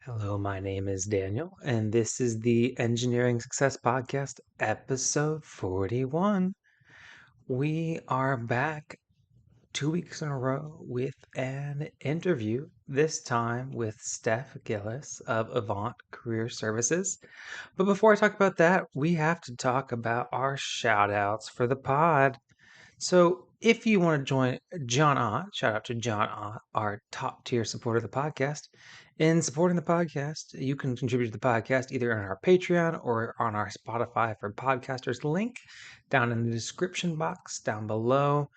Hello, my name is Daniel, and this is the Engineering Success Podcast, episode 41. We are back 2 weeks in a row with an interview, this time with Steph Gillies of Avant Career Services. But before I talk about that, we have to talk about our shout outs for the pod. So if you want to join John Ott, shout out to John Ott, our top tier supporter of the podcast. In supporting the podcast, you can contribute to the podcast either on our Patreon or on our Spotify for podcasters link down in the description box down below.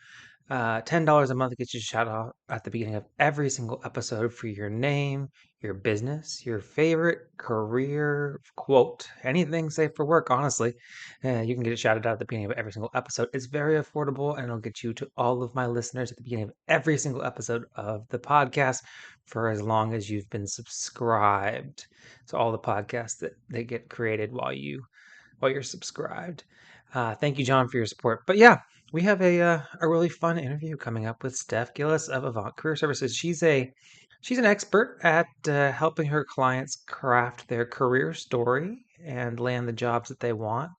$10 a month gets you a shout out at the beginning of every single episode for your name, your business, your favorite career quote, anything safe for work, honestly. You can get it shouted out at the beginning of every single episode. It's very affordable and it'll get you to all of my listeners at the beginning of every single episode of the podcast for as long as you've been subscribed. So all the podcasts that they get created while you're subscribed. Thank you, John, for your support. But yeah, we have a really fun interview coming up with Steph Gillies of Avant Career Services. She's an expert at helping her clients craft their career story and land the jobs that they want.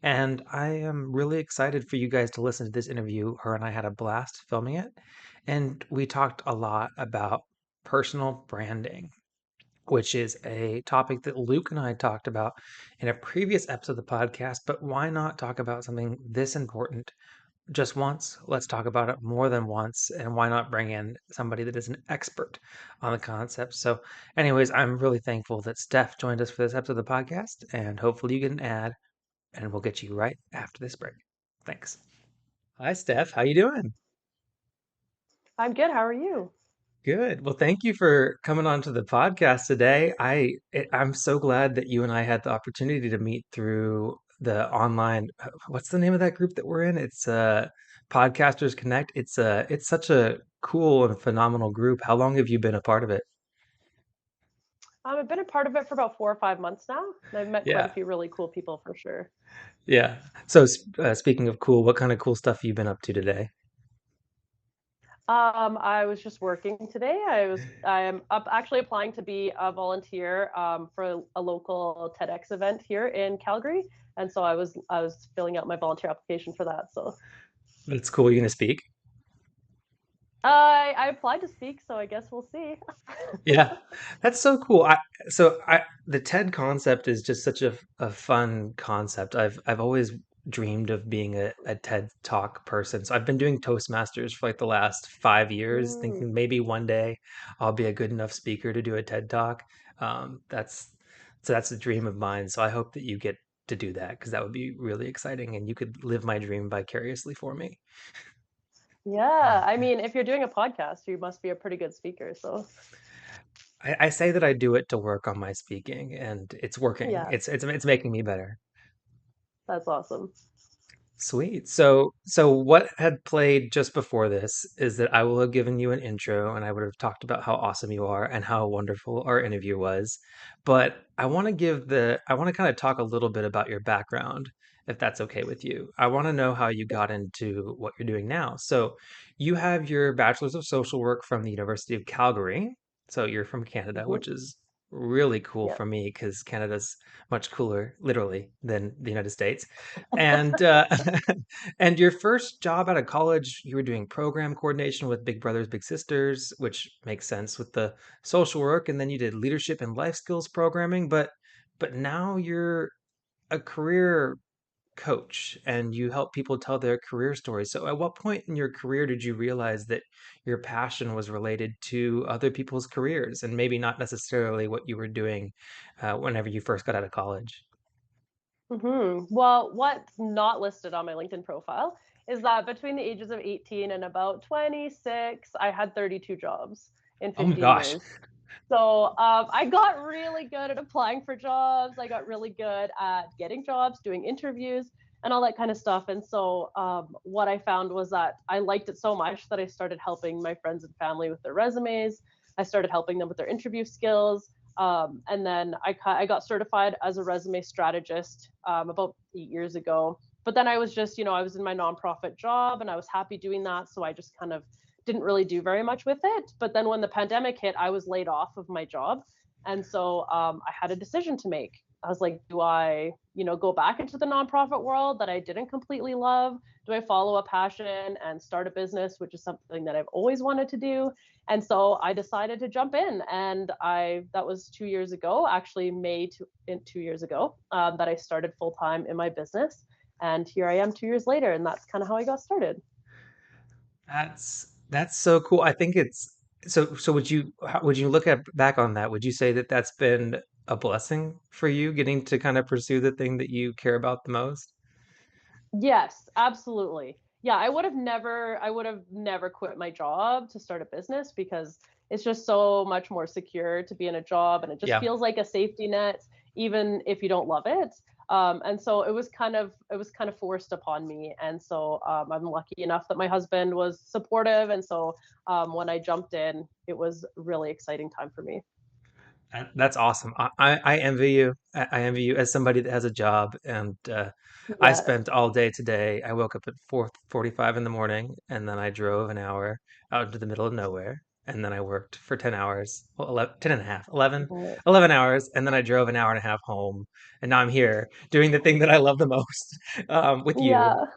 And I am really excited for you guys to listen to this interview. Her and I had a blast filming it, and we talked a lot about personal branding, which is a topic that Luke and I talked about in a previous episode of the podcast. But why not talk about something this important just once? Let's talk about it more than once. And why not bring in somebody that is an expert on the concept? So, anyways, I'm really thankful that Steph joined us for this episode of the podcast. And hopefully, you get an ad, and we'll get you right after this break. Thanks. Hi, Steph. How you doing? I'm good. How are you? Good. Well, thank you for coming on to the podcast today. I'm so glad that you and I had the opportunity to meet through the online, what's the name of that group that we're in? It's Podcasters Connect. It's such a cool and phenomenal group. How long have you been a part of it? I've been a part of it for about 4 or 5 months now, and I've met quite a Yeah. few really cool people for sure. Yeah. So speaking of cool, what kind of cool stuff have you been up to today? I was just working today. I am up actually applying to be a volunteer for a local TEDx event here in Calgary, and so I was filling out my volunteer application for that. So That's cool. You're gonna speak? I applied to speak, so I guess we'll see. Yeah, that's so cool. The TED concept is just such a fun concept. I've always dreamed of being a TED Talk person. So I've been doing Toastmasters for like the last 5 years, Mm, thinking maybe one day I'll be a good enough speaker to do a TED Talk. That's so that's a dream of mine. So I hope that you get to do that because that would be really exciting and you could live my dream vicariously for me. yeah, I mean, if you're doing a podcast, you must be a pretty good speaker. So I say that I do it to work on my speaking, and it's working. yeah, It's making me better. that's awesome. Sweet. So what had played just before this is that I will have given you an intro, and I would have talked about how awesome you are and how wonderful our interview was. But I want to kind of talk a little bit about your background, if that's okay with you. I want to know how you got into what you're doing now. So you have your Bachelor's of Social Work from the University of Calgary. So you're from Canada, Hmm. which is really cool Yeah. for me because Canada's much cooler, literally, than the United States. And and your first job out of college, you were doing program coordination with Big Brothers Big Sisters, which makes sense with the social work, and then you did leadership and life skills programming, but now you're a career coach and you help people tell their career stories. So at what point in your career did you realize that your passion was related to other people's careers and maybe not necessarily what you were doing whenever you first got out of college? Well, what's not listed on my LinkedIn profile is that between the ages of 18 and about 26, I had 32 jobs in Oh my 15 gosh. years. So I got really good at applying for jobs. I got really good at getting jobs, doing interviews, and all that kind of stuff. And so what I found was that I liked it so much that I started helping my friends and family with their resumes. I started helping them with their interview skills. And then I got certified as a resume strategist about 8 years ago. But then I was just, I was in my nonprofit job and I was happy doing that. So I just kind of didn't really do very much with it. But then when the pandemic hit, I was laid off of my job. And so I had a decision to make. I was like, do I, go back into the nonprofit world that I didn't completely love? Do I follow a passion and start a business, which is something that I've always wanted to do? And so I decided to jump in, and that was 2 years ago, actually in 2 years ago, that I started full time in my business. And here I am 2 years later, and that's kind of how I got started. That's so cool. I think it's so would you would you look at back on that? Would you say that that's been a blessing for you getting to kind of pursue the thing that you care about the most? Yes, absolutely. Yeah, I would have never quit my job to start a business because it's just so much more secure to be in a job, and it just Yeah. feels like a safety net even if you don't love it. And so it was kind of forced upon me. And so I'm lucky enough that my husband was supportive. And so when I jumped in, it was a really exciting time for me. That's awesome. I envy you. I envy you as somebody that has a job, and I Yes. spent all day today. I woke up at 4:45 in the morning, and then I drove an hour out into the middle of nowhere, and then I worked for 10 hours, well, 11, 10 and a half, 11, Mhm. 11 hours, and then I drove an hour and a half home, and now I'm here doing the thing that I love the most, with you.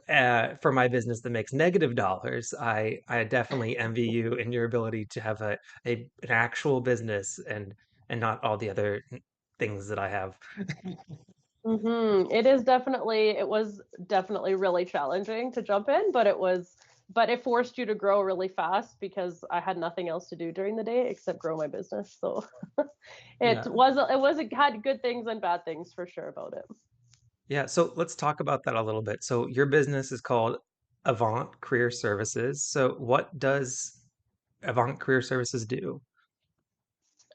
Yeah. For my business that makes negative dollars, I definitely envy you in your ability to have an actual business and not all the other things that I have. It was definitely really challenging to jump in, but it forced you to grow really fast because I had nothing else to do during the day except grow my business. So Yeah. it had good things and bad things for sure about it. Yeah. So let's talk about that a little bit. So your business is called Avant Career Services. So what does Avant Career Services do?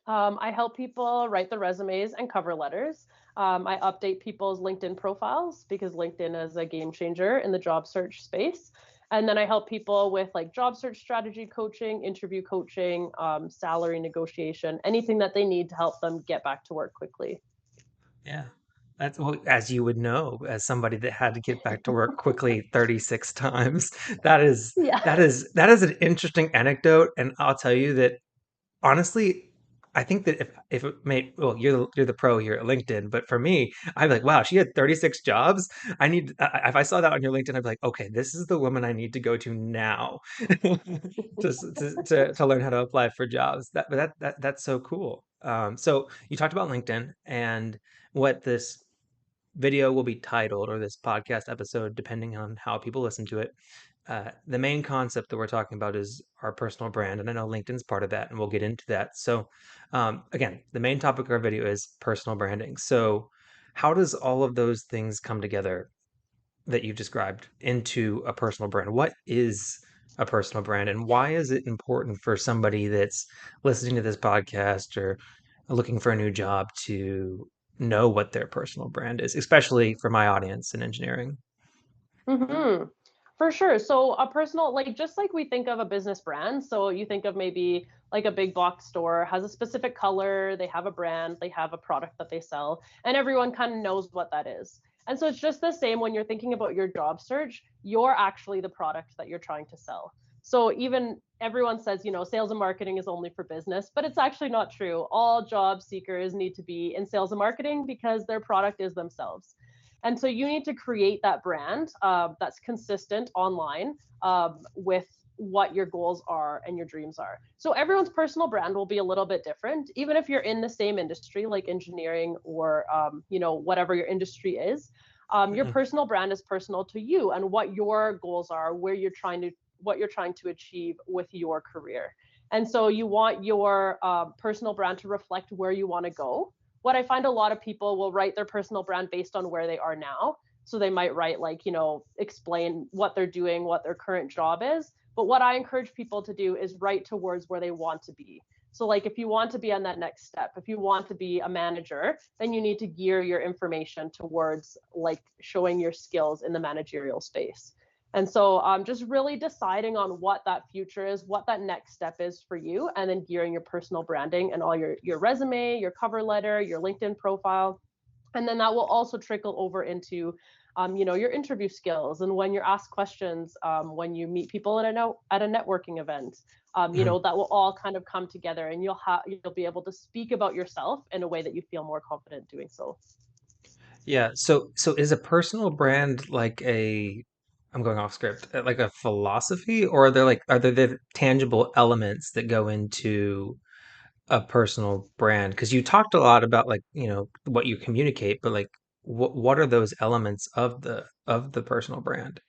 I help people write their resumes and cover letters. I update people's LinkedIn profiles because LinkedIn is a game changer in the job search space. And then I help people with like job search strategy coaching, interview coaching, salary negotiation, anything that they need to help them get back to work quickly. Yeah. That's well, as you would know, as somebody that had to get back to work quickly 36 times. That is Yeah. that is an interesting anecdote. And I'll tell you that honestly, I think that if it may, well, you're the pro here at LinkedIn, but for me, I'm like, wow, she had 36 jobs. If I saw that on your LinkedIn, I'd be like, okay, this is the woman I need to go to now to learn how to apply for jobs. That's so cool. So you talked about LinkedIn and what this video will be titled, or this podcast episode, depending on how people listen to it. The main concept that we're talking about is our personal brand, and I know LinkedIn's part of that, and we'll get into that. So, again, the main topic of our video is personal branding. So, how does all of those things come together that you've described into a personal brand? What is a personal brand, and why is it important for somebody that's listening to this podcast or looking for a new job to know what their personal brand is, especially for my audience in engineering? Hmm. For sure. So a personal, like just like we think of a business brand. So you think of maybe like a big box store has a specific color, they have a brand, they have a product that they sell, and everyone kind of knows what that is. And so it's just the same when you're thinking about your job search, you're actually the product that you're trying to sell. So even everyone says, sales and marketing is only for business, but it's actually not true. All job seekers need to be in sales and marketing because their product is themselves. And so you need to create that brand that's consistent online with what your goals are and your dreams are. So everyone's personal brand will be a little bit different, even if you're in the same industry like engineering or whatever your industry is. Your Mhm. personal brand is personal to you and what your goals are, what you're trying to achieve with your career. And so you want your personal brand to reflect where you want to go. What I find a lot of people will write their personal brand based on where they are now. So they might write like, explain what they're doing, what their current job is. But what I encourage people to do is write towards where they want to be. So like if you want to be on that next step, if you want to be a manager, then you need to gear your information towards like showing your skills in the managerial space. And so just really deciding on what that future is, what that next step is for you, and then gearing your personal branding and all your resume, your cover letter, your LinkedIn profile. And then that will also trickle over into your interview skills, and when you're asked questions, when you meet people at a networking event, Mhm. that will all kind of come together, and you'll be able to speak about yourself in a way that you feel more confident doing so. Yeah. So is a personal brand like I'm going off script, like a philosophy, or are there the tangible elements that go into a personal brand? Because you talked a lot about like, what you communicate, but like what are those elements of the personal brand?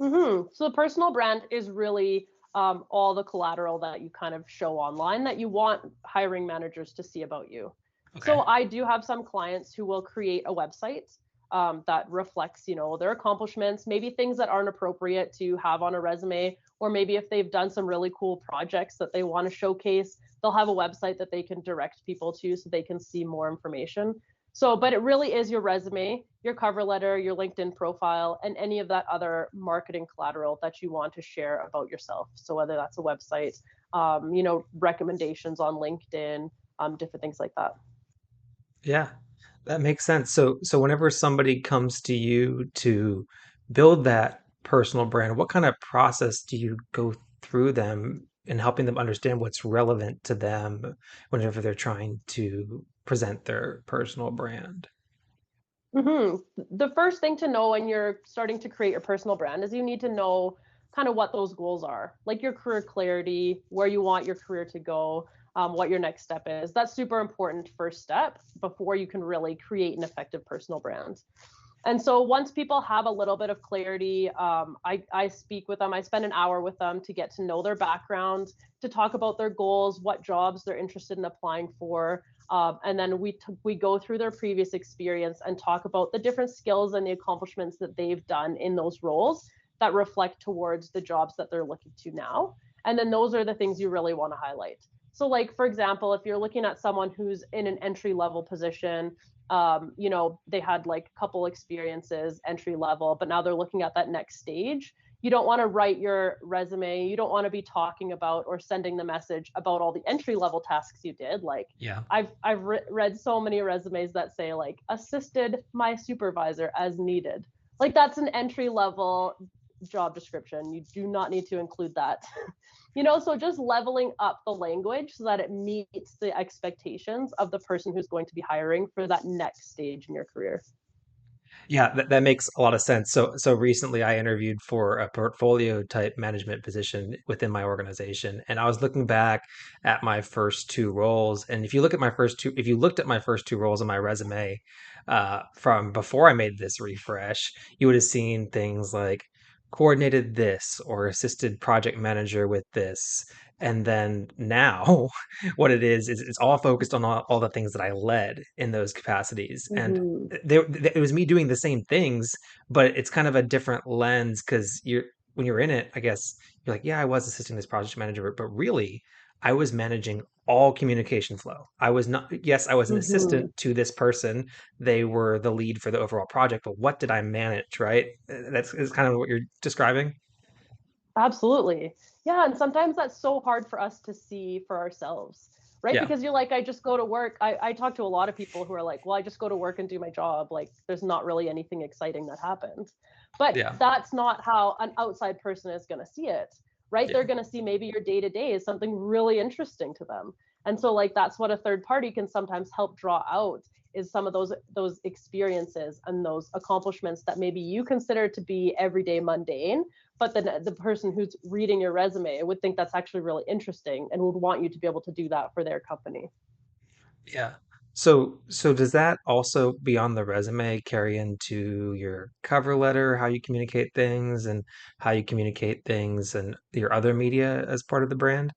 So the personal brand is really all the collateral that you kind of show online that you want hiring managers to see about you. Okay. So I do have some clients who will create a website that reflects, their accomplishments, maybe things that aren't appropriate to have on a resume, or maybe if they've done some really cool projects that they want to showcase, they'll have a website that they can direct people to so they can see more information. So, but it really is your resume, your cover letter, your LinkedIn profile, and any of that other marketing collateral that you want to share about yourself. So, whether that's a website, recommendations on LinkedIn, different things like that. Yeah, that makes sense. So whenever somebody comes to you to build that personal brand, what kind of process do you go through them in helping them understand what's relevant to them whenever they're trying to present their personal brand? The first thing to know when you're starting to create your personal brand is you need to know kind of what those goals are, like your career clarity, where you want your career to go, what your next step is. That's super important first step before you can really create an effective personal brand. And so once people have a little bit of clarity, I speak with them. I spend an hour with them to get to know their background, to talk about their goals, what jobs they're interested in applying for. And then we go through their previous experience and talk about the different skills and the accomplishments that they've done in those roles that reflect towards the jobs that they're looking to now. And then those are the things you really want to highlight. So, like, for example, if you're looking at someone who's in an entry level position, they had like a couple experiences entry level, but now they're looking at that next stage. You don't want to write your resume, you don't want to be talking about or sending the message about all the entry level tasks you did. Like, Yeah. I've read so many resumes that say like assisted my supervisor as needed. Like, that's an entry level job description. You do not need to include that. So just leveling up the language so that it meets the expectations of the person who's going to be hiring for that next stage in your career. Yeah, that makes a lot of sense. So recently I interviewed for a portfolio type management position within my organization, and I was looking back at my first two roles. And if you looked at my first two roles on my resume, from before I made this refresh, you would have seen things like coordinated this or assisted project manager with this. And then now what it is it's all focused on all the things that I led in those capacities. And Mm-hmm. it was me doing the same things, but it's kind of a different lens because when you're in it, I guess you're like, yeah, I was assisting this project manager, but really, I was managing all communication flow. I was not, yes, I was an Mm-hmm. assistant to this person. They were the lead for the overall project, but what did I manage, right? That's is kind of what you're describing. Absolutely. Yeah. And sometimes that's so hard for us to see for ourselves, right? Yeah, Because you're like, I just go to work. I talk to a lot of people who are like, well, I just go to work and do my job. Like, there's not really anything exciting that happens. But yeah, that's not how an outside person is going to see it, right? They're yeah. going to see maybe your day to day is something really interesting to them. And so, like, that's what a third party can sometimes help draw out is some of those experiences and those accomplishments that maybe you consider to be everyday mundane, but then the person who's reading your resume would think that's actually really interesting and would want you to be able to do that for their company. Yeah. So does that also beyond the resume carry into your cover letter, how you communicate things and how you communicate things and your other media as part of the brand?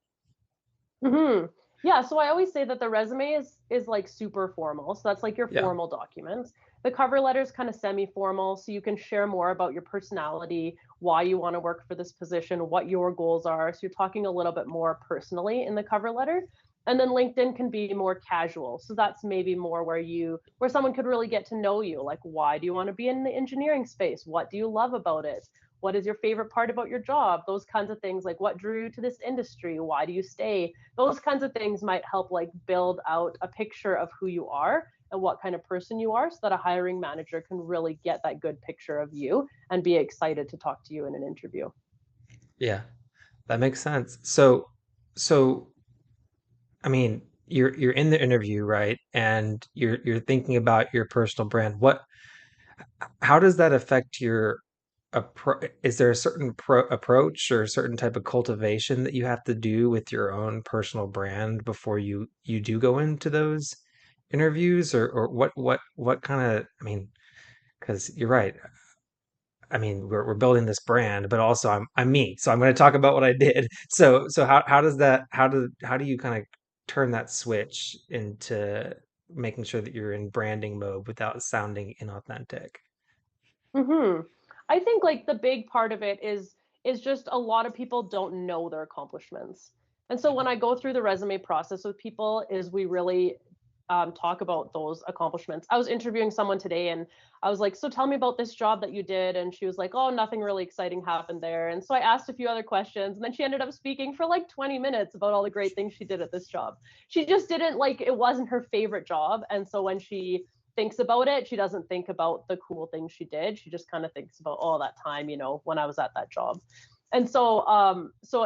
Yeah, so I always say that the resume is like super formal. So that's like your Yeah. formal document. The cover letter is kind of semi-formal, so you can share more about your personality, why you want to work for this position, what your goals are. So you're talking a little bit more personally in the cover letter. And then LinkedIn can be more casual. So that's maybe more where someone could really get to know you. Like, why do you want to be in the engineering space? What do you love about it? What is your favorite part about your job? Those kinds of things, like what drew you to this industry? Why do you stay? Those kinds of things might help like build out a picture of who you are and what kind of person you are, so that a hiring manager can really get that good picture of you and be excited to talk to you in an interview. Yeah, that makes sense. So I mean, you're in the interview, right? And you're thinking about your personal brand. How does that affect your is there a certain approach or a certain type of cultivation that you have to do with your own personal brand before you do go into those interviews, or what kind of, I mean, because you're right. I mean, we're building this brand, but also I'm me. So I'm going to talk about what I did. So how does that how do you kind of turn that switch into making sure that you're in branding mode without sounding inauthentic? Hmm. I think like the big part of it is just a lot of people don't know their accomplishments. And so when I go through the resume process with people, is we really talk about those accomplishments. I was interviewing someone today, and I was like, "So tell me about this job that you did." And she was like, "Oh, nothing really exciting happened there." And so I asked a few other questions, and then she ended up speaking for like 20 minutes about all the great things she did at this job. She just didn't like, it wasn't her favorite job, and so when she thinks about it, she doesn't think about the cool things she did. She just kind of thinks about all that time, when I was at that job. And so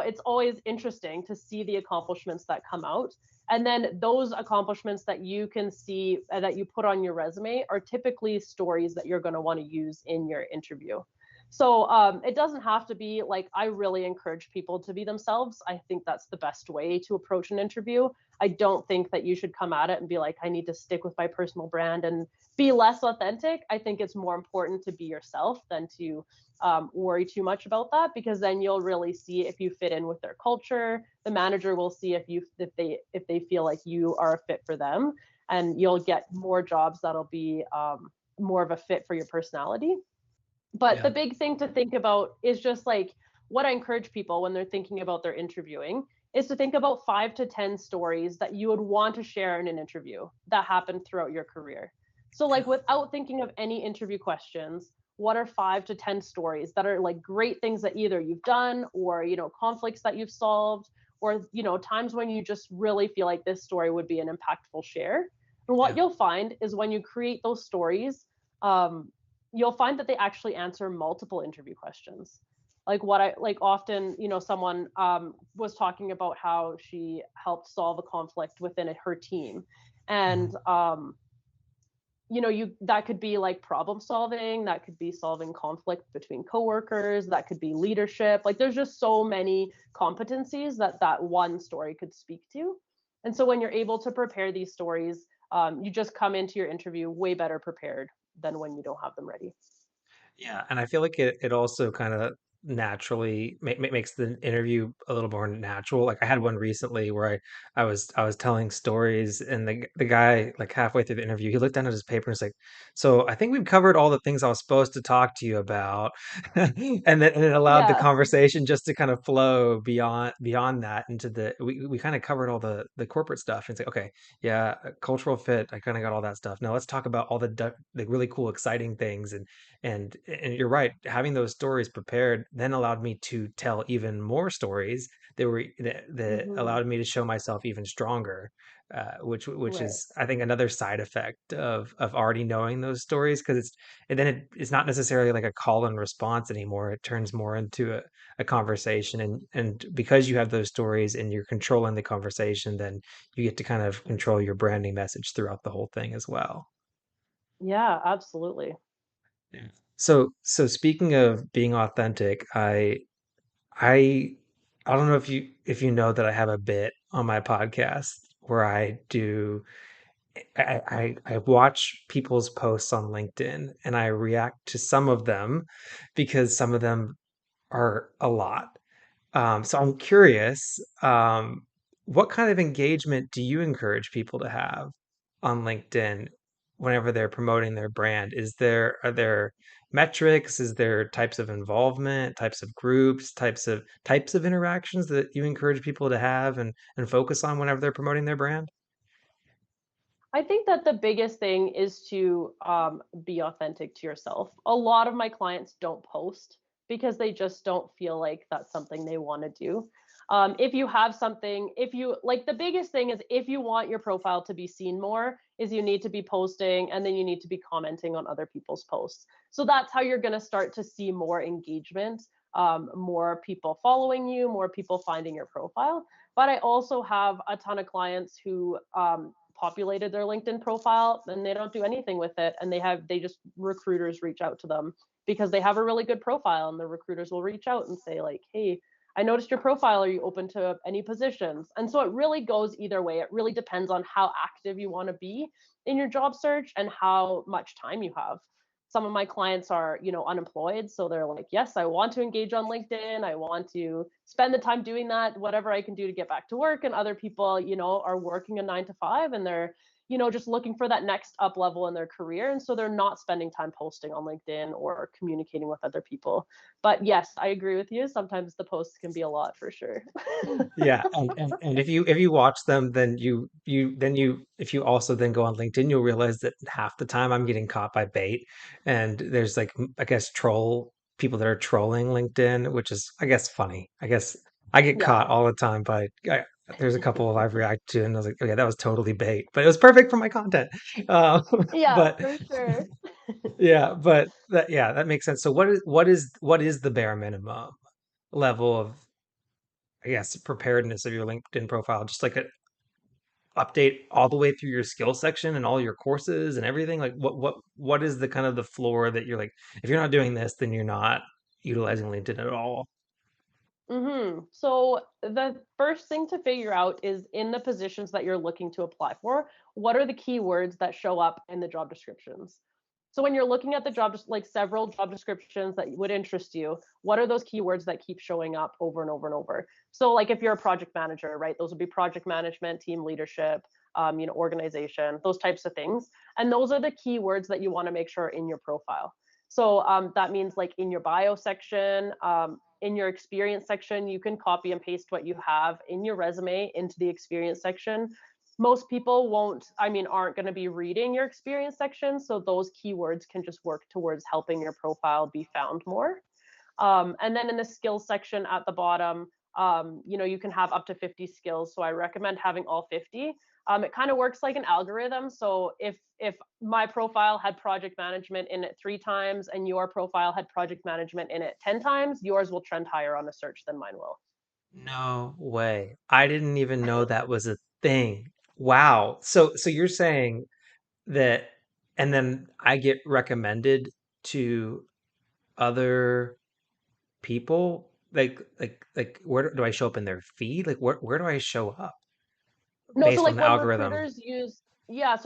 it's always interesting to see the accomplishments that come out. And then those accomplishments that you can see, that you put on your resume, are typically stories that you're going to want to use in your interview. So it doesn't have to be like, I really encourage people to be themselves. I think that's the best way to approach an interview. I don't think that you should come at it and be like, I need to stick with my personal brand and be less authentic. I think it's more important to be yourself than to worry too much about that, because then you'll really see if you fit in with their culture. The manager will see if they feel like you are a fit for them, and you'll get more jobs that'll be more of a fit for your personality. But Yeah. the big thing to think about is just like, what I encourage people when they're thinking about their interviewing is to think about 5 to 10 stories that you would want to share in an interview that happened throughout your career. So, like, without thinking of any interview questions, what are 5 to 10 stories that are like great things that either you've done, or, conflicts that you've solved, or, times when you just really feel like this story would be an impactful share. And what Yeah. you'll find is when you create those stories, um, you'll find that they actually answer multiple interview questions. Like, what I like often, someone was talking about how she helped solve a conflict within her team. And Mhm. you that could be like problem solving, that could be solving conflict between coworkers, that could be leadership. Like, there's just so many competencies that that one story could speak to. And so when you're able to prepare these stories, you just come into your interview way better prepared than when you don't have them ready. Yeah, and I feel like it also kind of naturally makes the interview a little more natural. Like I had one recently where I was telling stories, and the guy, like halfway through the interview, he looked down at his paper and was like, "So I think we've covered all the things I was supposed to talk to you about," and it allowed the Yeah. conversation just to kind of flow beyond that into we kind of covered all the corporate stuff. And it's like, okay, yeah, cultural fit. I kind of got all that stuff. Now let's talk about all the really cool, exciting things. And you're right, having those stories prepared then allowed me to tell even more stories that Hmm. allowed me to show myself even stronger, which Right. is, I think, another side effect of already knowing those stories, because it's not necessarily like a call and response anymore. It turns more into a conversation, and because you have those stories and you're controlling the conversation, then you get to kind of control your branding message throughout the whole thing as well. Yeah, absolutely. Yeah. So speaking of being authentic, I I don't know if you know that I have a bit on my podcast where I do I watch people's posts on LinkedIn and I react to some of them because some of them are a lot. So I'm curious, what kind of engagement do you encourage people to have on LinkedIn whenever they're promoting their brand? Are there metrics? Is there types of involvement, types of groups, types of interactions that you encourage people to have and focus on whenever they're promoting their brand? I think that the biggest thing is to be authentic to yourself. A lot of my clients don't post because they just don't feel like that's something they want to do. If you have something, if you like, the biggest thing is if you want your profile to be seen more, is you need to be posting and then you need to be commenting on other people's posts. So that's how you're going to start to see more engagement, more people following you, more people finding your profile. But I also have a ton of clients who populated their LinkedIn profile and they don't do anything with it, and they just recruiters reach out to them because they have a really good profile, and the recruiters will reach out and say like, hey, I noticed your profile. Are you open to any positions? And so it really goes either way. It really depends on how active you want to be in your job search and how much time you have. Some of my clients are, unemployed. So they're like, yes, I want to engage on LinkedIn. I want to spend the time doing that, whatever I can do to get back to work. And other people, are working a 9 to 5 and they're, just looking for that next up level in their career. And so they're not spending time posting on LinkedIn or communicating with other people. But yes, I agree with you. Sometimes the posts can be a lot for sure. Yeah, and if you watch them, then if you also then go on LinkedIn, you'll realize that half the time I'm getting caught by bait, and there's like I guess troll people that are trolling LinkedIn, which is I guess funny. I guess I get Yeah. caught all the time by there's a couple of I've reacted to, and I was like, okay, that was totally bait, but it was perfect for my content. Uh, Yeah, but for sure. yeah, but that makes sense. So what is the bare minimum level of I guess preparedness of your LinkedIn profile, just like a update all the way through your skill section and all your courses and everything? Like what is the kind of the floor that you're like, if you're not doing this, then you're not utilizing LinkedIn at all? So the first thing to figure out is in the positions that you're looking to apply for, what are the keywords that show up in the job descriptions? So when you're looking at the like several job descriptions that would interest you, what are those keywords that keep showing up over and over and over? So like if you're a project manager, right, those would be project management, team leadership, organization, those types of things. And those are the keywords that you want to make sure are in your profile. So that means like in your bio section, in your experience section, you can copy and paste what you have in your resume into the experience section. Most people aren't going to be reading your experience section. So those keywords can just work towards helping your profile be found more. And then in the skills section at the bottom, you can have up to 50 skills. So I recommend having all 50. It kind of works like an algorithm. So if my profile had project management in it 3 times and your profile had project management in it 10 times, yours will trend higher on a search than mine will. No way. I didn't even know that was a thing. Wow. So you're saying that and then I get recommended to other people like where do I show up in their feed? Like where do I show up No, so based on like the algorithm?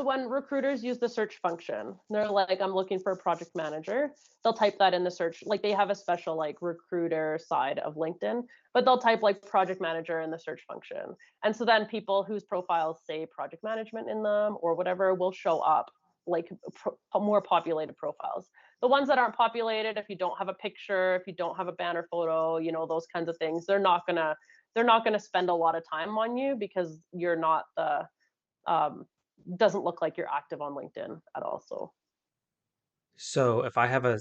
when recruiters use the search function, they're like, I'm looking for a project manager. They'll type that in the search. Like they have a special like recruiter side of LinkedIn, but they'll type like project manager in the search function. And so then people whose profiles say project management in them or whatever will show up like more populated profiles. The ones that aren't populated, if you don't have a picture, if you don't have a banner photo, those kinds of things, they're not gonna spend a lot of time on you because you're not the um, doesn't look like you're active on LinkedIn at all. So So if I have a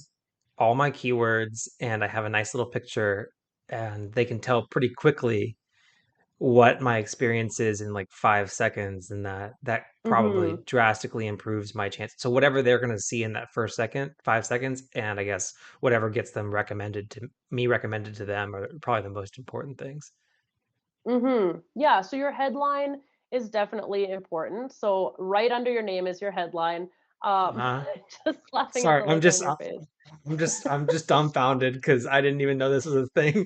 all my keywords and I have a nice little picture and they can tell pretty quickly what my experience is in like 5 seconds, and that probably hmm drastically improves my chance. So whatever they're gonna see in that first second, 5 seconds, and I guess whatever gets them recommended to them are probably the most important things. yeah. So your headline is definitely important. So right under your name is your headline. Um, Uh, just laughing at sorry, the look on your face. I'm just dumbfounded because I didn't even know this was a thing.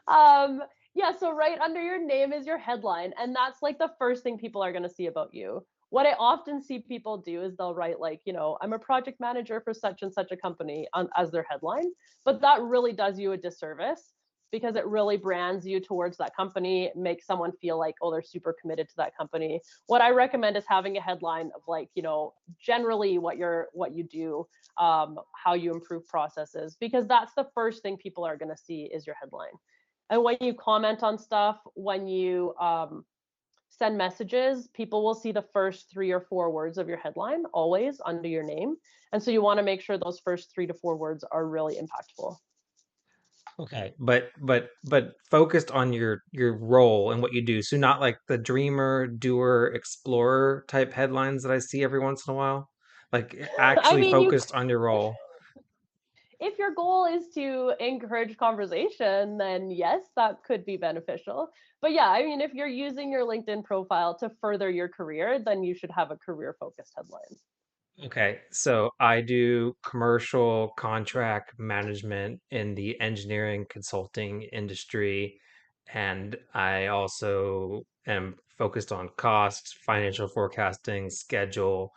um, yeah, so right under your name is your headline, and that's like the first thing people are going to see about you. What I often see people do is they'll write like, I'm a project manager for such and such a company as their headline, but that really does you a disservice because it really brands you towards that company, makes someone feel like, oh, they're super committed to that company. What I recommend is having a headline of like, generally what you do, how you improve processes, because that's the first thing people are going to see is your headline. And when you comment on stuff, when you send messages, people will see the first 3 or 4 words of your headline always under your name. And so you want to make sure those first 3 to 4 words are really impactful. Okay, but focused on your role and what you do. So not like the dreamer, doer, explorer type headlines that I see every once in a while. Like I actually mean, focused on your role. if your goal is to encourage conversation, then yes, that could be beneficial. But yeah, I mean, if you're using your LinkedIn profile to further your career, then you should have a career focused headline. Okay, so I do commercial contract management in the engineering consulting industry, and I also am focused on costs, financial forecasting, schedule.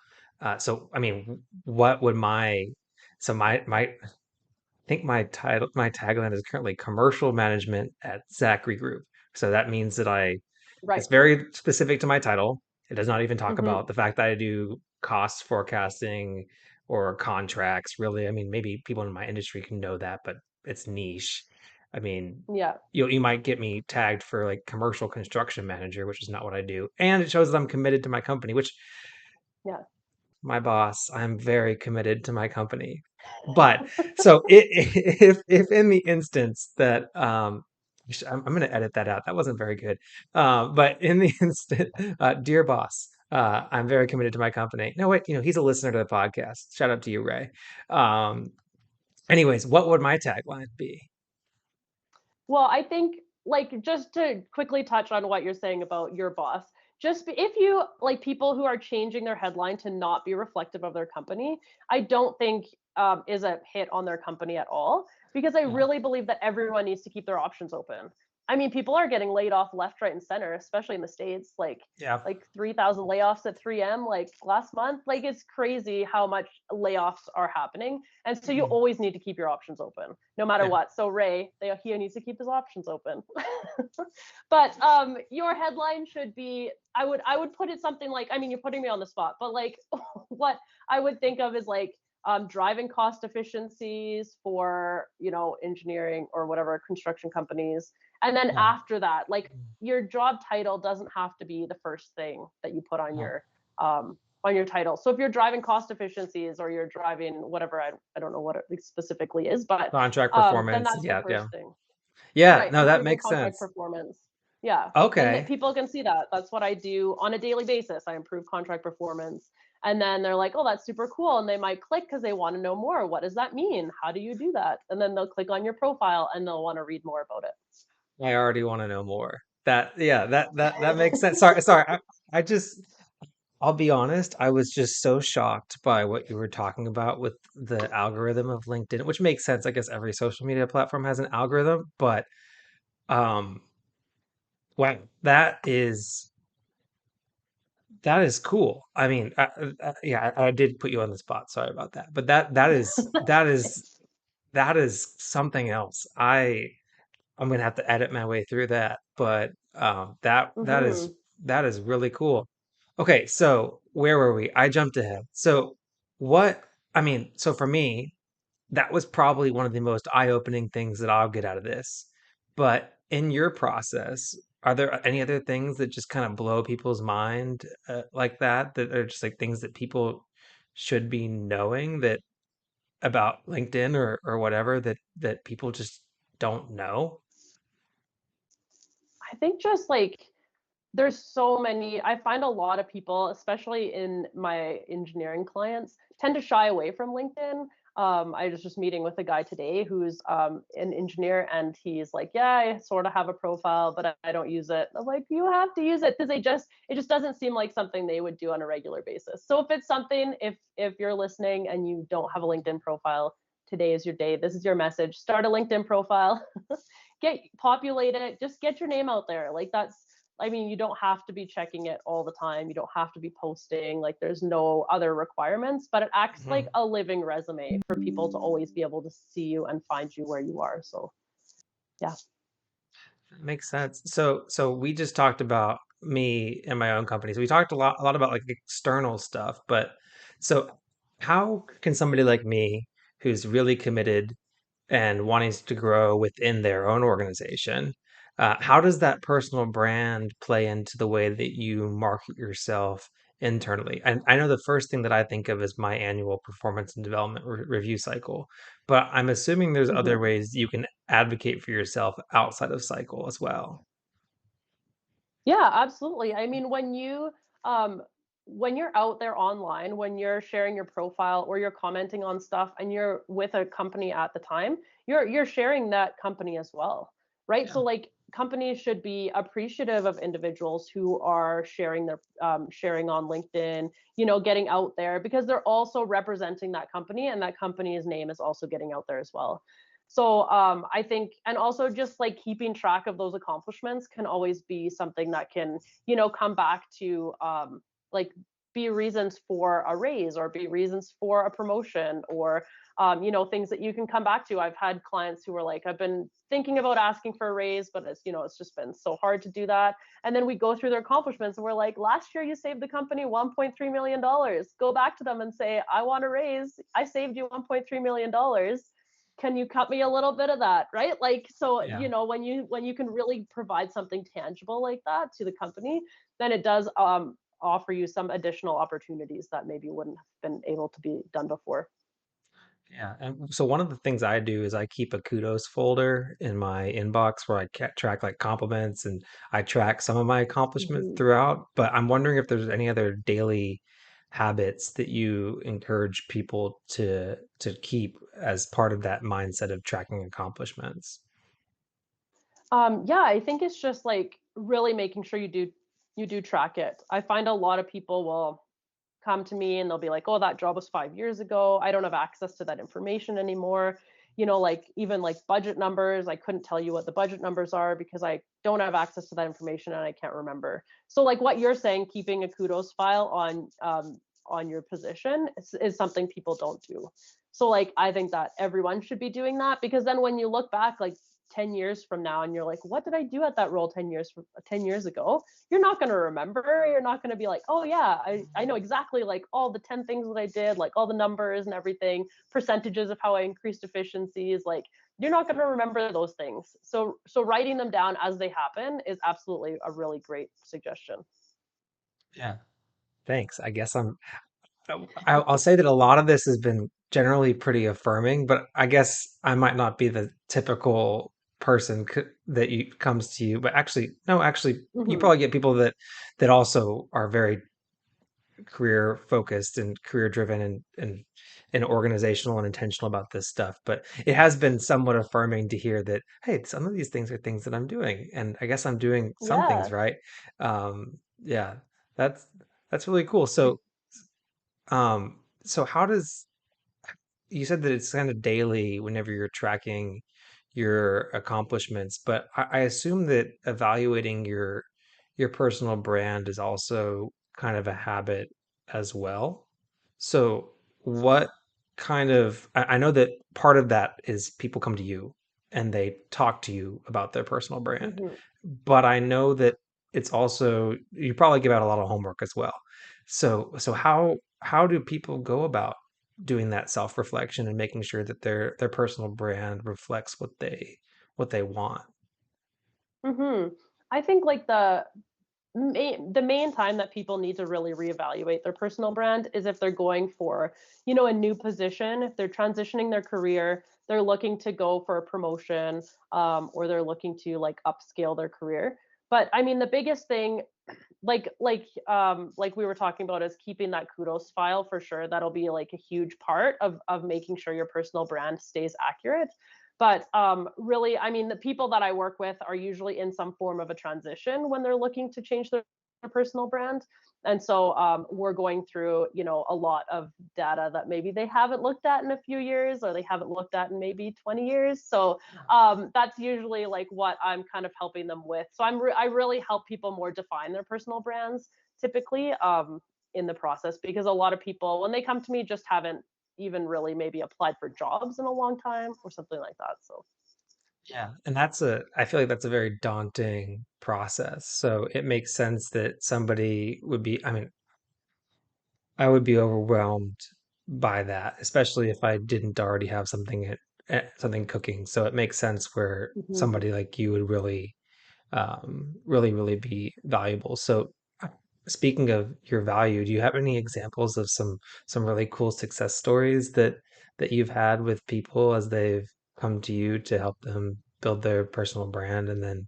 So, I mean, what would my think my title, my tagline is currently commercial management at Zachary Group. So that means that it's Right. very specific to my title. It does not even talk Mm-hmm. about the fact that I do cost forecasting or contracts. Really, I mean, maybe people in my industry can know that, but it's niche. I mean, Yeah. you might get me tagged for like commercial construction manager, which is not what I do, and it shows that I'm committed to my company, which Yeah. my boss. I'm very committed to my company. But so if in the instance that I'm going to edit that out. That wasn't very good. But in the instant, dear boss, I'm very committed to my company. No, wait, he's a listener to the podcast. Shout out to you, Ray. Um, anyways, what would my tagline be? Well, I think like just to quickly touch on what you're saying about your boss, if you like people who are changing their headline to not be reflective of their company, I don't think is a hit on their company at all because I Yeah, really believe that everyone needs to keep their options open. I mean, people are getting laid off left, right, and center, especially in the States. yeah. Like 3,000 layoffs at 3M like last month. Like it's crazy how much layoffs are happening. And so you Mhm. always need to keep your options open no matter Yeah. what. So Ray, he needs to keep his options open. But your headline should be I would put it something like, I mean, you're putting me on the spot, but like what I would think of is like driving cost efficiencies for engineering or whatever construction companies, and then Yeah. after that, like your job title doesn't have to be the first thing that you put Yeah. on your title. So if you're driving cost efficiencies or you're driving whatever, I don't know what it specifically is, but Contract then performance. that's your Yeah, yeah. first thing. Yeah, Right, no, that improving makes contract sense. performance. Yeah, then Okay. people can see that. That's what I do on a daily basis. I improve contract performance. And then they're like, oh, that's super cool. And they might click because they want to know more. What does that mean? How do you do that? And then they'll click on your profile and they'll want to read more about I already want to know more. Yeah, that makes sense. Sorry. I just I'll be honest, I was just so shocked by what you were talking about with the algorithm of LinkedIn, which makes sense. I guess every social media platform has an algorithm, but um wow, that is cool. I mean, yeah, I did put you on the spot. Sorry about that. But it. that is something else. I'm gonna have to edit my way through that, but Mm-hmm. that is really cool. Okay, so where were we? I jumped ahead. So what? I mean, so for me, that was probably one of the most eye-opening things that I'll get out of this. But in your process, are there any other things that just kind of blow people's mind like that are just like things that people should be knowing that about LinkedIn or whatever that people just don't know? I think just like there's so many. I find a lot of people, especially in my engineering clients, tend to shy away from LinkedIn. I was just meeting with a guy today who's an engineer, and he's like, "Yeah, I sort of have a profile, but I don't use it." I'm like, "You have to use it because it just doesn't seem like something they would do on a regular basis." So if it's something, if you're listening and you don't have a LinkedIn profile, today is your day. This is your message. Start a LinkedIn profile. Populate it. Just get your name out there. Like that's I mean, you don't have to be checking it all the time. You don't have to be posting. Like, there's no other requirements, but it acts like Mhm. a living resume for people to always be able to see you and find you where you are. So, yeah. Makes sense. So we just talked about me and my own company. So we talked a lot about like external stuff, but so how can somebody like me who's really committed and wanting to grow within their own organization, how does that personal brand play into the way that you market yourself internally. And I know the first thing that I think of is my annual performance and development review cycle, but I'm assuming there's other Mhm. ways you can advocate for yourself outside of cycle as well. Yeah, absolutely. I mean, when you're out there online, when you're sharing your profile or you're commenting on stuff and you're with a company at the time, you're sharing that company as well, right? Yeah. So like companies should be appreciative of individuals who are sharing their sharing on LinkedIn, getting out there because they're also representing that company and that company's name is also getting out there as well. So I think, and also just like keeping track of those accomplishments can always be something that can, come back to like be reasons for a raise or be reasons for a promotion or, things that you can come back to. I've had clients who were like, I've been thinking about asking for a raise, but it's just been so hard to do that. And then we go through their accomplishments and we're like, last year you saved the company $1.3 million. Go back to them and say, I want a raise. I saved you $1.3 million. Can you cut me a little bit of that, right? Like, so Yeah. when you can really provide something tangible like that to the company, then it does offer you some additional opportunities that maybe wouldn't have been able to be done before. Yeah. And so one of the things I do is I keep a kudos folder in my inbox where I track like compliments and I track some of my accomplishments Mhm. throughout. But I'm wondering if there's any other daily habits that you encourage people to keep as part of that mindset of tracking accomplishments. Yeah, I think it's just like really making sure you do track it. I find a lot of people will come to me and they'll be like, "Oh, that job was 5 years ago. I don't have access to that information anymore." Like even like budget numbers, I couldn't tell you what the budget numbers are because I don't have access to that information and I can't remember. So like what you're saying, keeping a kudos file on your position is something people don't do. So like I think that everyone should be doing that because then when you look back like 10 years from now and you're like, what did I do at that role 10 years ago? You're not going to remember. You're not going to be like, oh yeah, I know exactly like all the 10 things that I did, like all the numbers and everything, percentages of how I increased efficiencies. Like you're not going to remember those things. So writing them down as they happen is absolutely a really great suggestion. Yeah. Thanks. I guess I'll say that a lot of this has been generally pretty affirming, but I guess I might not be the typical person that you comes to you. But actually, no, actually, you Hmm. probably get people that also are very career focused and career driven and organizational and intentional about this stuff. But it has been somewhat affirming to hear that, hey, some of these things are things that I'm doing, and I guess I'm doing some things Yeah. right. Yeah, that's that's really cool. So how does you said that it's kind of daily whenever you're tracking your accomplishments, but I assume that evaluating your personal brand is also kind of a habit as well. So what kind of I know that part of that is people come to you and they talk to you about their personal brand, Hmm. but I know that it's also you probably give out a lot of homework as well. So how do people go about doing that self-reflection and making sure that their personal brand reflects what they want? Hmm. I think like the main time that people need to really reevaluate their personal brand is if they're going for, a new position, if they're transitioning their career, they're looking to go for a promotion, or they're looking to like upscale their career. But I mean, the biggest thing, like we were talking about, is keeping that kudos file for sure. That'll be like a huge part of making sure your personal brand stays accurate. But really, I mean, the people that I work with are usually in some form of a transition when they're looking to change their personal brand. And so we're going through, a lot of data that maybe they haven't looked at in a few years or they haven't looked at in maybe 20 years. So that's usually like what I'm kind of helping them with. So I really help people more define their personal brands typically in the process because a lot of people when they come to me just haven't even really maybe applied for jobs in a long time or something like that. So. Yeah, and I feel like that's a very daunting process. So it makes sense that somebody would be, I mean, I would be overwhelmed by that, especially if I didn't already have something cooking. So it makes sense where Mhm. somebody like you would really, really be valuable. So speaking of your value, do you have any examples of some really cool success stories that you've had with people as they've come to you to help them build their personal brand and then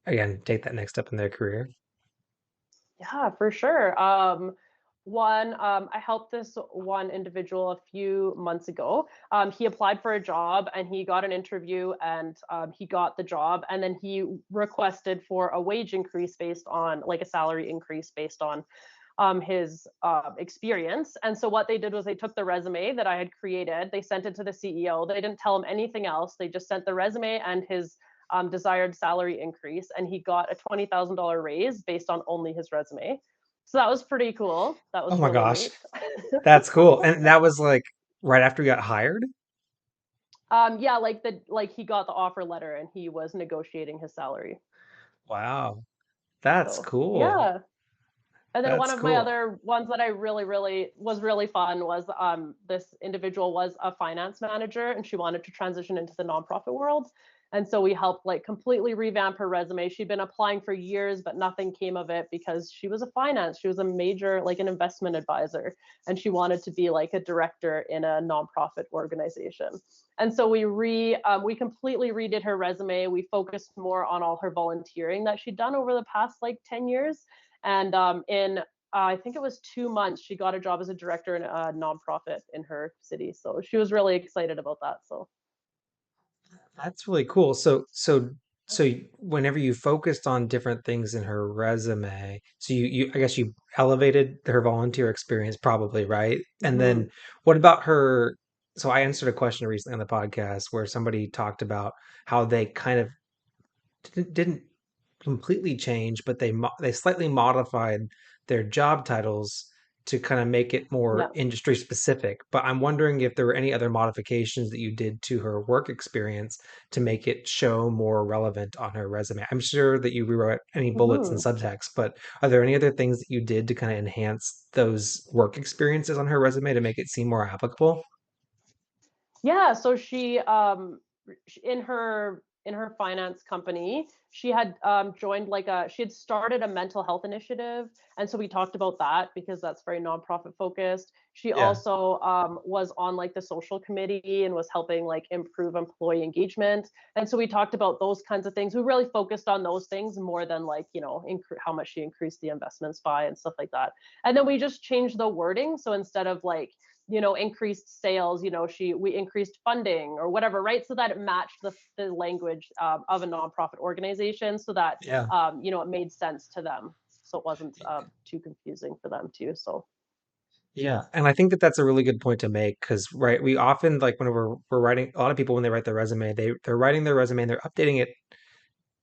again take that next step in their career? Yeah, for sure. I helped this one individual a few months ago. He applied for a job and he got an interview and he got the job. And then he requested for a wage increase based on like a salary increase based on his experience. And so what they did was they took the resume that I had created, they sent it to the CEO. They didn't tell him anything else. They just sent the resume and his desired salary increase, and he got a $20,000 raise based on only his resume. So that was pretty cool. That Oh was my really gosh, neat. that's cool. And that was like right after you got hired? Yeah, like he got the offer letter and he was negotiating his salary. Wow, that's So cool. yeah. And then one That's of my cool. other ones that I really was really fun was this individual was a finance manager and she wanted to transition into the nonprofit world. And so we helped like completely revamp her resume. She'd been applying for years, but nothing came of it because she was a major, like an investment advisor, and she wanted to be like a director in a nonprofit organization. And so we completely redid her resume. We focused more on all her volunteering that she'd done over the past like 10 years, and in I think it was 2 months, she got a job as a director in a nonprofit in her city. So she was really excited about that. So That's really cool. Whenever you focused on different things in her resume, so you I guess you elevated her volunteer experience probably, right? And mm-hmm. then what about her? So I answered a question recently on the podcast where somebody talked about how they kind of didn't completely change, but they slightly modified their job titles to kind of make it more Yeah. industry specific. But I'm wondering if there were any other modifications that you did to her work experience to make it show more relevant on her resume. I'm sure that you rewrote any bullets and Mm-hmm. subtext, but are there any other things that you did to kind of enhance those work experiences on her resume to make it seem more applicable? Yeah, so she in her finance company, she had joined like a she had started a mental health initiative, and so we talked about that because that's very nonprofit focused. She Yeah. also was on like the social committee and was helping like improve employee engagement, and so we talked about those kinds of things. We really focused on those things more than like how much she increased the investments by and stuff like that. And then we just changed the wording, so instead of like increased sales, we increased funding or whatever, right? So that it matched the language of a nonprofit organization, so that Yeah. it made sense to them, so it wasn't too confusing for them too. So Yeah, and I think that that's a really good point to make because, right, we often like whenever we're writing, a lot of people when they write their resume, they're writing their resume and they're updating it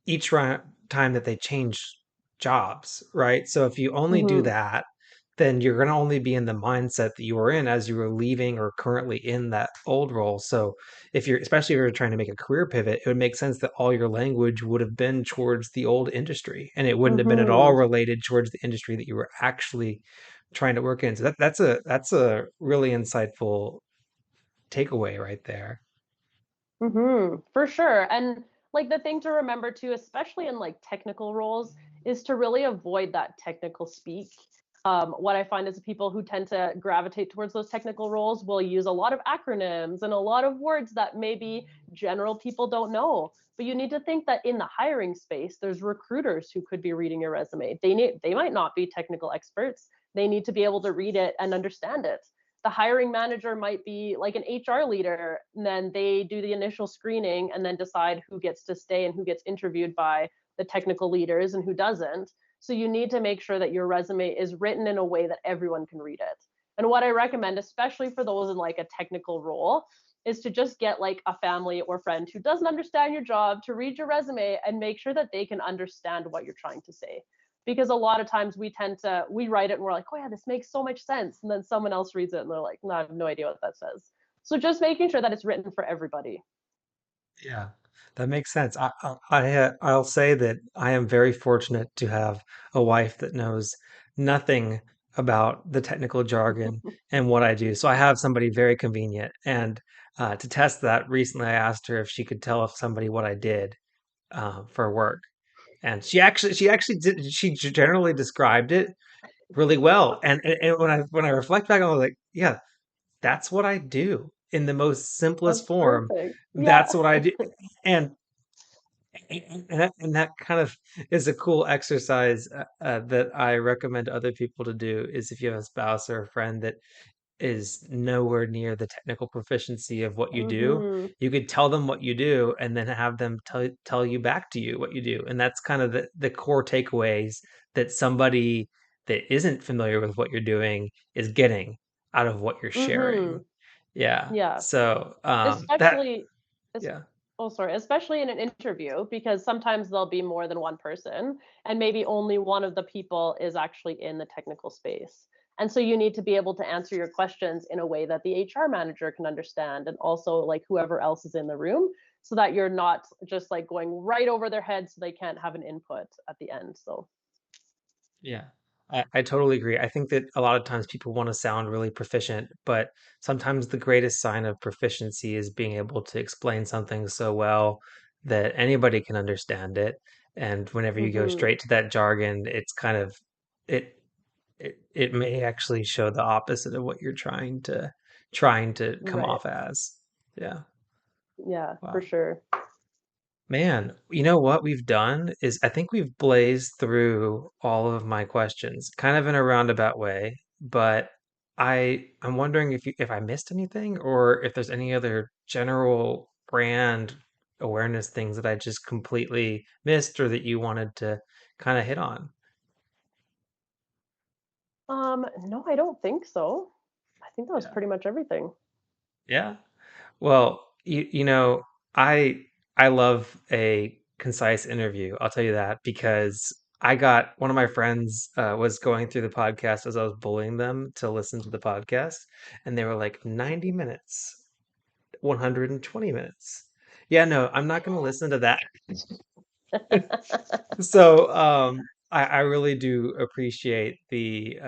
each time that they change jobs, right? So if you only do mm-hmm, that, then you're going to only be in the mindset that you were in as you were leaving or currently in that old role. So if you're, especially if you're trying to make a career pivot, it would make sense that all your language would have been towards the old industry and it wouldn't have been at all mm-hmm, related towards the industry that you were actually trying to work in. So that's a really insightful takeaway right there. for sure. And like the thing to remember too, especially in like technical roles, is to really avoid that technical speak. What I find is people who tend to gravitate towards those technical roles will use a lot of acronyms and a lot of words that maybe general people don't know. But you need to think that in the hiring space, there's recruiters who could be reading your resume. They might not be technical experts. They need to be able to read it and understand it. The hiring manager might be like an HR leader, and then they do the initial screening and then decide who gets to stay and who gets interviewed by the technical leaders and who doesn't. So you need to make sure that your resume is written in a way that everyone can read it. And what I recommend, especially for those in like a technical role, is to just get like a family or friend who doesn't understand your job to read your resume and make sure that they can understand what you're trying to say. Because a lot of times we write it and we're like, oh yeah, this makes so much sense, and then someone else reads it and they're like, no, I have no idea what that says. So just making sure that it's written for everybody. Yeah, that makes sense. I'll say that I am very fortunate to have a wife that knows nothing about the technical jargon and what I do. So I have somebody very convenient. And to test that, recently I asked her if she could tell if somebody what I did for work, and she actually did. She generally described it, really well. And when I reflect back, I was like, yeah, that's what I do in the most simplest That's form. perfect. Yeah. That's what I do. And and that kind of is a cool exercise that I recommend other people to do is if you have a spouse or a friend that is nowhere near the technical proficiency of what you do, Hmm. you could tell them what you do and then have them tell you back to you what you do. And that's kind of the core takeaways that somebody that isn't familiar with what you're doing is getting out of what you're Hmm. sharing. Yeah. Yeah. So that Especially, es- yeah. oh, sorry, especially in an interview, because sometimes there'll be more than one person, and maybe only one of the people is actually in the technical space. And so you need to be able to answer your questions in a way that the HR manager can understand, and also like whoever else is in the room, so that you're not just like going right over their head so they can't have an input at the end. So, Yeah, I totally agree. I think that a lot of times people want to sound really proficient, but sometimes the greatest sign of proficiency is being able to explain something so well that anybody can understand it. And whenever you go hmm, straight to that jargon, it's kind of it it may actually show the opposite of what you're trying to come right. off as. Yeah. Yeah, for Wow. sure. Man, you know what we've done is I think we've blazed through all of my questions, kind of in a roundabout way, but I'm wondering if I missed anything or if there's any other general brand awareness things that I just completely missed or that you wanted to kind of hit on. No, I don't think so. I think that was Yeah. pretty much everything. Yeah. Well, I I love a concise interview. I'll tell you that because I got one of my friends was going through the podcast as I was bullying them to listen to the podcast, and they were like 90 minutes, 120 minutes. Yeah, no, I'm not going to listen to that. So, I really do appreciate the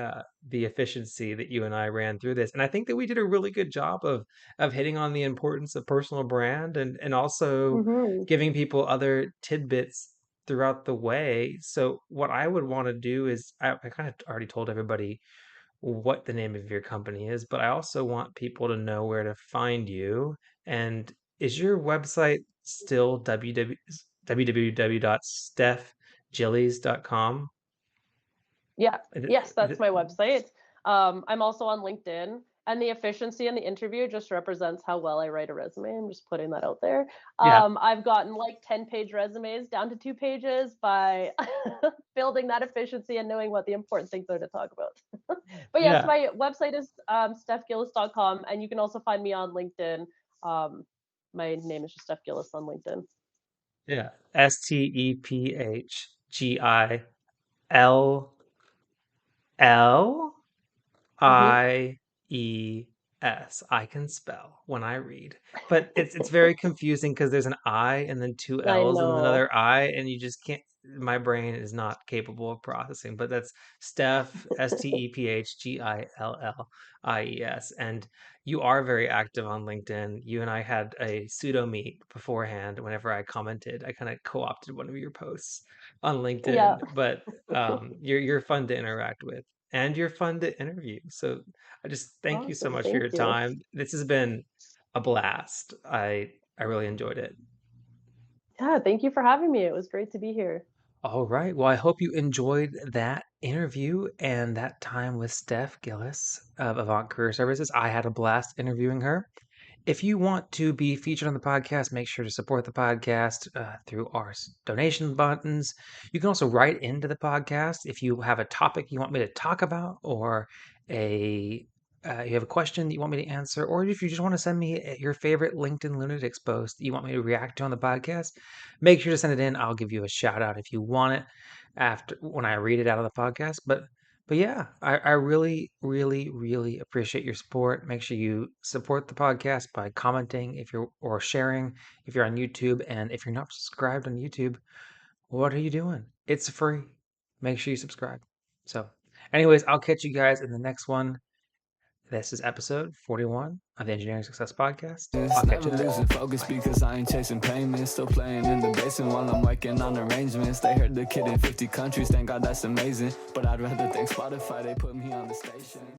efficiency that you and I ran through this, and I think that we did a really good job of hitting on the importance of personal brand and also Hmm. giving people other tidbits throughout the way. So, what I would want to do is I kind of already told everybody what the name of your company is, but I also want people to know where to find you. And is your website still www.stephgillies.com? Yeah. Yes, that's my website. I'm also on LinkedIn, and the efficiency in the interview just represents how well I write a resume. I'm just putting that out there. Yeah, I've gotten like 10-page resumes down to 2 pages by building that efficiency and knowing what the important things are to talk about. But yes, yeah, my website is stephgillis.com, and you can also find me on LinkedIn. Um, my name is just Steph Gillis on LinkedIn. yeah. Stephgills. Hmm. IES. I can spell when I read, but it's very confusing because there's an I and then two I L's and know. another I, and you just can't. My brain is not capable of processing. But that's Steph, Stephgillies, and you are very active on LinkedIn. You and I had a pseudo meet beforehand. Whenever I commented, I kind of co-opted one of your posts on Yeah. LinkedIn, but you're fun to interact with and you're fun to interview. So I just thank you so Awesome. much for Thank your you. time. This has been a blast. I really enjoyed it. Yeah, thank you for having me. It was great to be here. All right. Well, I hope you enjoyed that interview and that time with Steph Gillis of Avant Career Services. I had a blast interviewing her. If you want to be featured on the podcast, make sure to support the podcast through our donation buttons. You can also write into the podcast if you have a topic you want me to talk about, or a you have a question that you want me to answer, or if you just want to send me your favorite LinkedIn Lunatics post that you want me to react to on the podcast. Make sure to send it in. I'll give you a shout out if you want it after when I read it out of the podcast. But yeah, I really, really, really appreciate your support. Make sure you support the podcast by commenting if you're or sharing if you're on YouTube. And if you're not subscribed on YouTube, what are you doing? It's free. Make sure you subscribe. So, anyways, I'll catch you guys in the next one. This is episode 41 of the Engineering Success Podcast. It's I'll catch you never there. losing focus because I ain't chasing payments. Still playing in the basement while I'm working on arrangements. They heard the kid in 50 countries, thank God that's amazing. But I'd rather thank Spotify, they put me on the station.